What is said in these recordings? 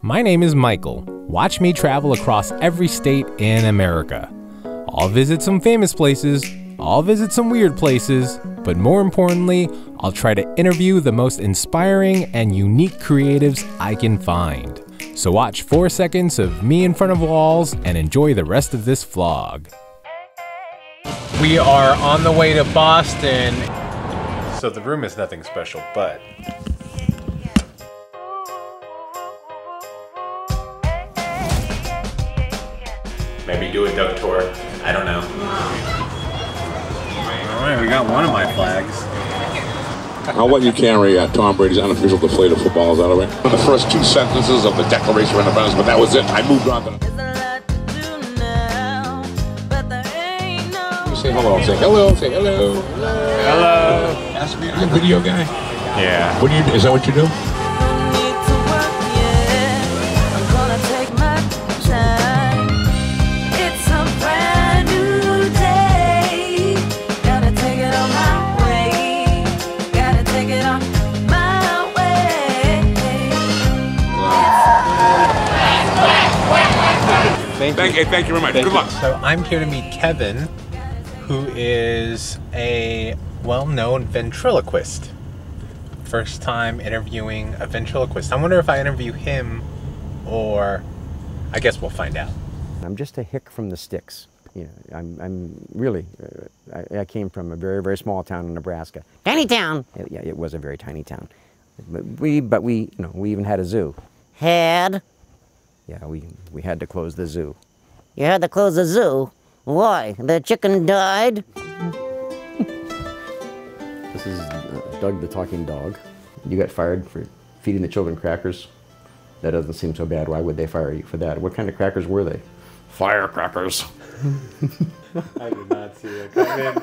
My name is Michael. Watch me travel across every state in America. I'll visit some famous places, I'll visit some weird places, but more importantly, I'll try to interview the most inspiring and unique creatives I can find. So watch 4 seconds of me in front of walls and enjoy the rest of this vlog. We are on the way to Boston. So the room is nothing special, but maybe do a duck tour. I don't know. All right, we got one of my flags. I'll let you carry Tom Brady's unofficial deflated footballs out of it. The first 2 sentences of the Declaration of Independence, but that was it. I moved on to say hello. Say hello. Say hello. Hello. Ask me, I'm a video guy. Yeah. What do you? Is that what you do? Thank you very much. Good luck. So I'm here to meet Kevin, who is a well-known ventriloquist. First time interviewing a ventriloquist. I wonder if I interview him, or I guess we'll find out. I'm just a hick from the sticks. You know, I'm really, I came from a very, very small town in Nebraska. Tiny town. Yeah, it was a very tiny town. But we even had a zoo. Had? Yeah, we had to close the zoo. You had to close the zoo? Why? The chicken died? This is Doug the talking dog. You got fired for feeding the children crackers. That doesn't seem so bad. Why would they fire you for that? What kind of crackers were they? Firecrackers. I did not see that come in.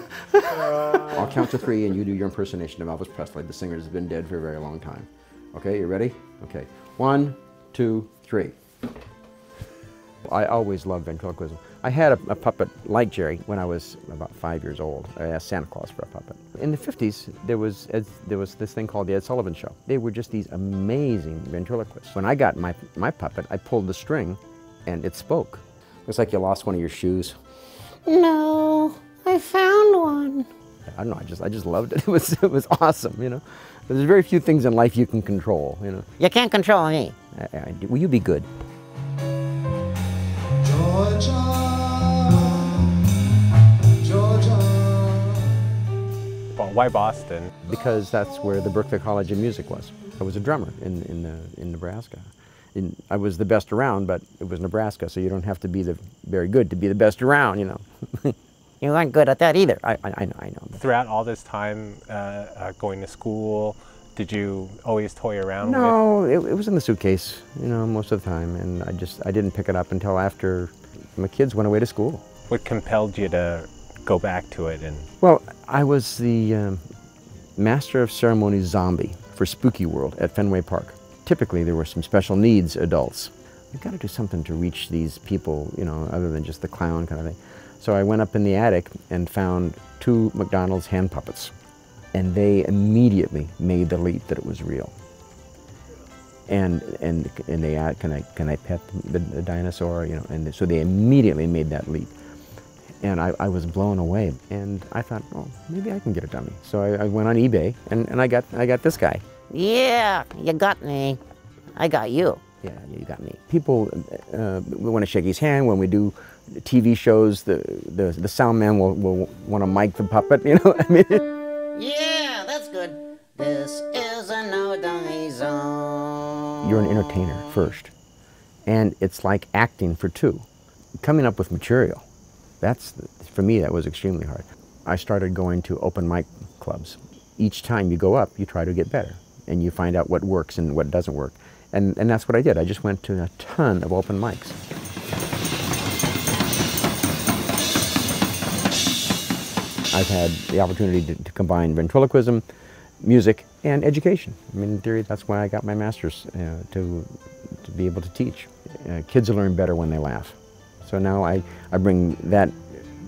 I'll count to 3 and you do your impersonation of Elvis Presley. The singer has been dead for a very long time. Okay, you ready? Okay. 1, 2, 3. I always loved ventriloquism. I had a puppet like Jerry when I was about 5 years old. I asked Santa Claus for a puppet. In the 50s, there was this thing called the Ed Sullivan Show. They were just these amazing ventriloquists. When I got my puppet, I pulled the string and it spoke. Looks like you lost one of your shoes. No, I found one. I don't know, I just loved it. It was awesome, you know. There's very few things in life you can control, you know. You can't control me. Will you be good? Georgia, Georgia. Well, why Boston? Because that's where the Berklee College of Music was. I was a drummer in Nebraska. I was the best around, but it was Nebraska, so you don't have to be very good to be the best around, you know. You weren't good at that either. I know. Throughout all this time going to school, did you always toy around with it? No, it was in the suitcase, you know, most of the time, and I didn't pick it up until after my kids went away to school. What compelled you to go back to it? Well, I was the Master of Ceremonies zombie for Spooky World at Fenway Park. Typically, there were some special needs adults. You've got to do something to reach these people, you know, other than just the clown kind of thing. So I went up in the attic and found 2 McDonald's hand puppets. And they immediately made the leap that it was real. And they asked, can I pet the dinosaur? You know, and so they immediately made that leap. And I was blown away. And I thought, oh, maybe I can get a dummy. So I went on eBay and I got this guy. Yeah, you got me. I got you. Yeah, you got me. People want to shake his hand when we do TV shows. The sound man will want to mic the puppet. You know, I mean. Yeah, that's good. This is a no-dummy zone. You're an entertainer first, and it's like acting for 2. Coming up with material, for me, that was extremely hard. I started going to open mic clubs. Each time you go up, you try to get better, and you find out what works and what doesn't work. And that's what I did. I just went to a ton of open mics. I've had the opportunity to combine ventriloquism, music, and education. I mean, in theory, that's why I got my master's, to be able to teach. Kids learn better when they laugh. So now I bring that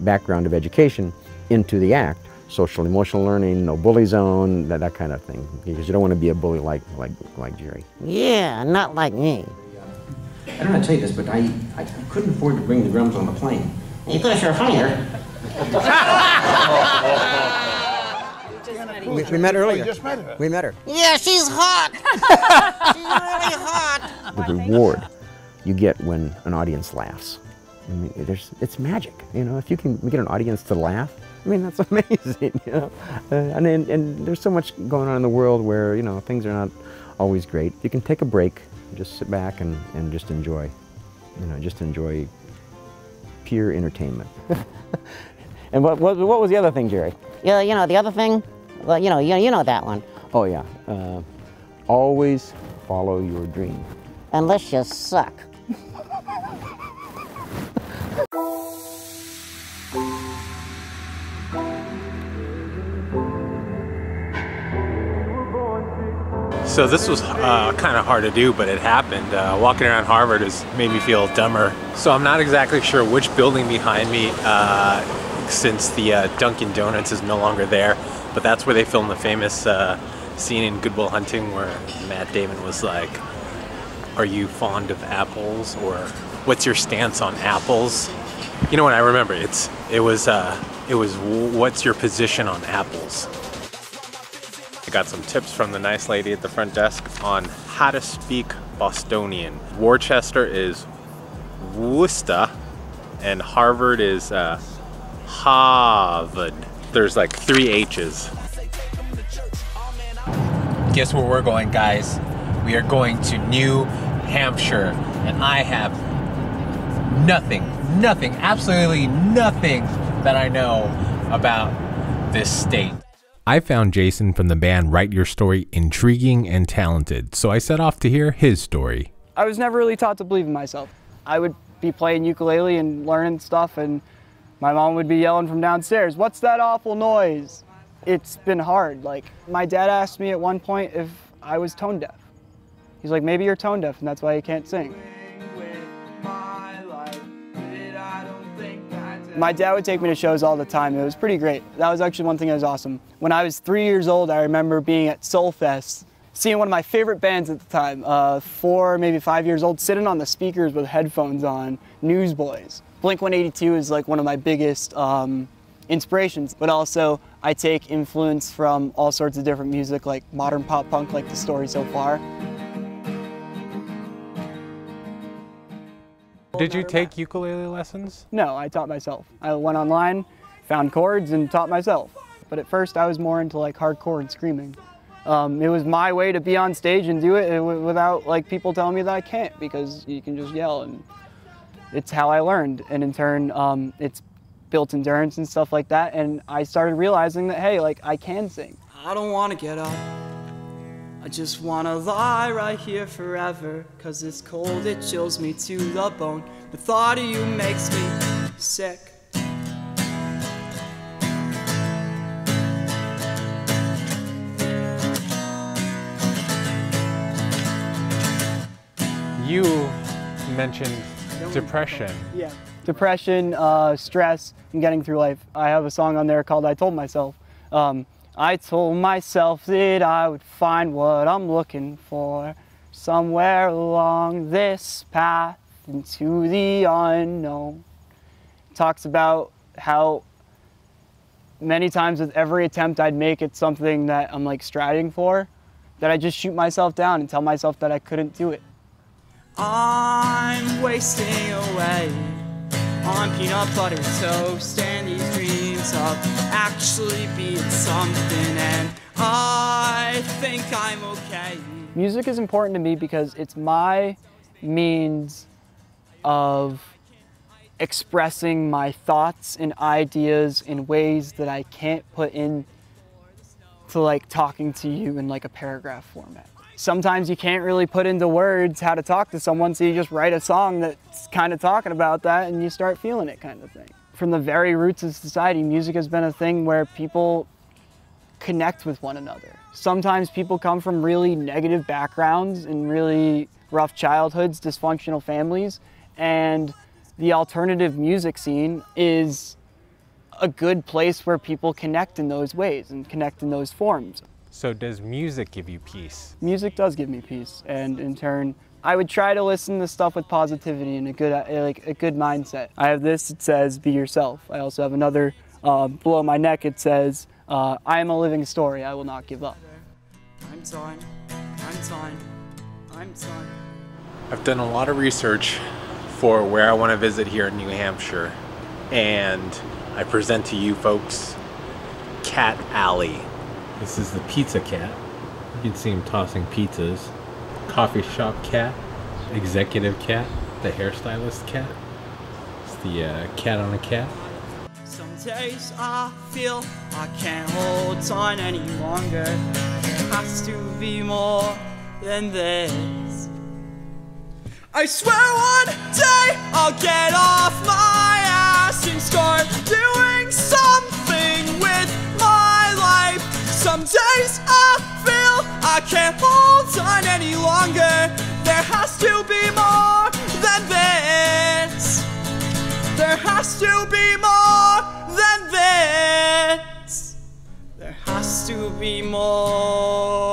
background of education into the act. Social emotional learning, no bully zone, that kind of thing. Because you don't want to be a bully like Jerry. Yeah, not like me. I don't know how to tell you this, but I couldn't afford to bring the drums on the plane. You could have sure funnier. We met earlier. You just met her. We met her. Yeah, she's hot. She's really hot. The reward you get when an audience laughs. I mean, it's magic, you know. If you can get an audience to laugh, I mean, that's amazing, you know. And there's so much going on in the world where, you know, things are not always great. You can take a break, just sit back and just enjoy, you know, just enjoy pure entertainment. And what was the other thing, Jerry? Yeah, you know, the other thing, well, you know that one. Oh yeah, always follow your dream. Unless you suck. So this was kind of hard to do, but it happened. Walking around Harvard has made me feel dumber. So I'm not exactly sure which building behind me, since the Dunkin' Donuts is no longer there, but that's where they filmed the famous scene in Good Will Hunting where Matt Damon was like, "Are you fond of apples?" or "What's your stance on apples?" You know what, I remember, it was "What's your position on apples?" I got some tips from the nice lady at the front desk on how to speak Bostonian. Worcester is Worcester, and Harvard is Harvard. There's like 3 H's. Guess where we're going, guys? We are going to New Hampshire, and I have nothing, absolutely nothing that I know about this state. I found Jason from the band Write Your Story intriguing and talented, so I set off to hear his story. I was never really taught to believe in myself. I would be playing ukulele and learning stuff, and my mom would be yelling from downstairs, "What's that awful noise?" It's been hard. Like, my dad asked me at one point if I was tone deaf. He's like, "Maybe you're tone deaf and that's why you can't sing." My dad would take me to shows all the time. It was pretty great. That was actually one thing that was awesome. When I was 3 years old, I remember being at Soulfest, seeing one of my favorite bands at the time, 4, maybe 5 years old, sitting on the speakers with headphones on, Newsboys. Blink-182 is like one of my biggest inspirations, but also I take influence from all sorts of different music, like modern pop punk, like The Story So Far. Did you take ukulele lessons? No, I taught myself. I went online, found chords, and taught myself. But at first I was more into like hardcore and screaming. It was my way to be on stage and do it without like people telling me that I can't, because you can just yell, and it's how I learned. And in turn, it's built endurance and stuff like that. And I started realizing that, hey, like I can sing. I don't want to get up. I just wanna lie right here forever, 'cause it's cold, it chills me to the bone. The thought of you makes me sick. You mentioned depression. Yeah, depression, stress, and getting through life. I have a song on there called I Told Myself. I told myself that I would find what I'm looking for somewhere along this path into the unknown. It talks about how many times with every attempt I'd make at something that I'm like striving for, that I just shoot myself down and tell myself that I couldn't do it. I'm wasting away on peanut butter toast and these dreams of actually being something, and I think I'm okay. Music is important to me because it's my means of expressing my thoughts and ideas in ways that I can't put in to like talking to you in like a paragraph format. Sometimes you can't really put into words how to talk to someone, so you just write a song that's kind of talking about that and you start feeling it, kind of thing. From the very roots of society, music has been a thing where people connect with one another. Sometimes people come from really negative backgrounds and really rough childhoods, dysfunctional families, and the alternative music scene is a good place where people connect in those ways and connect in those forms. So does music give you peace? Music does give me peace, and in turn, I would try to listen to stuff with positivity and a good mindset. I have this, it says, be yourself. I also have another below my neck, it says, I am a living story, I will not give up. I'm done, I'm done, I'm done. I've done a lot of research for where I want to visit here in New Hampshire, and I present to you folks Cat Alley. This is the pizza cat. You can see him tossing pizzas. Coffee shop cat, executive cat, the hairstylist cat. It's the cat on a cat. Some days I feel I can't hold on any longer. There has to be more than this. I swear one day I'll get off my ass and start doing something with my life. Some days I feel I can't hold on any longer. There has to be more than this. There has to be more than this. There has to be more.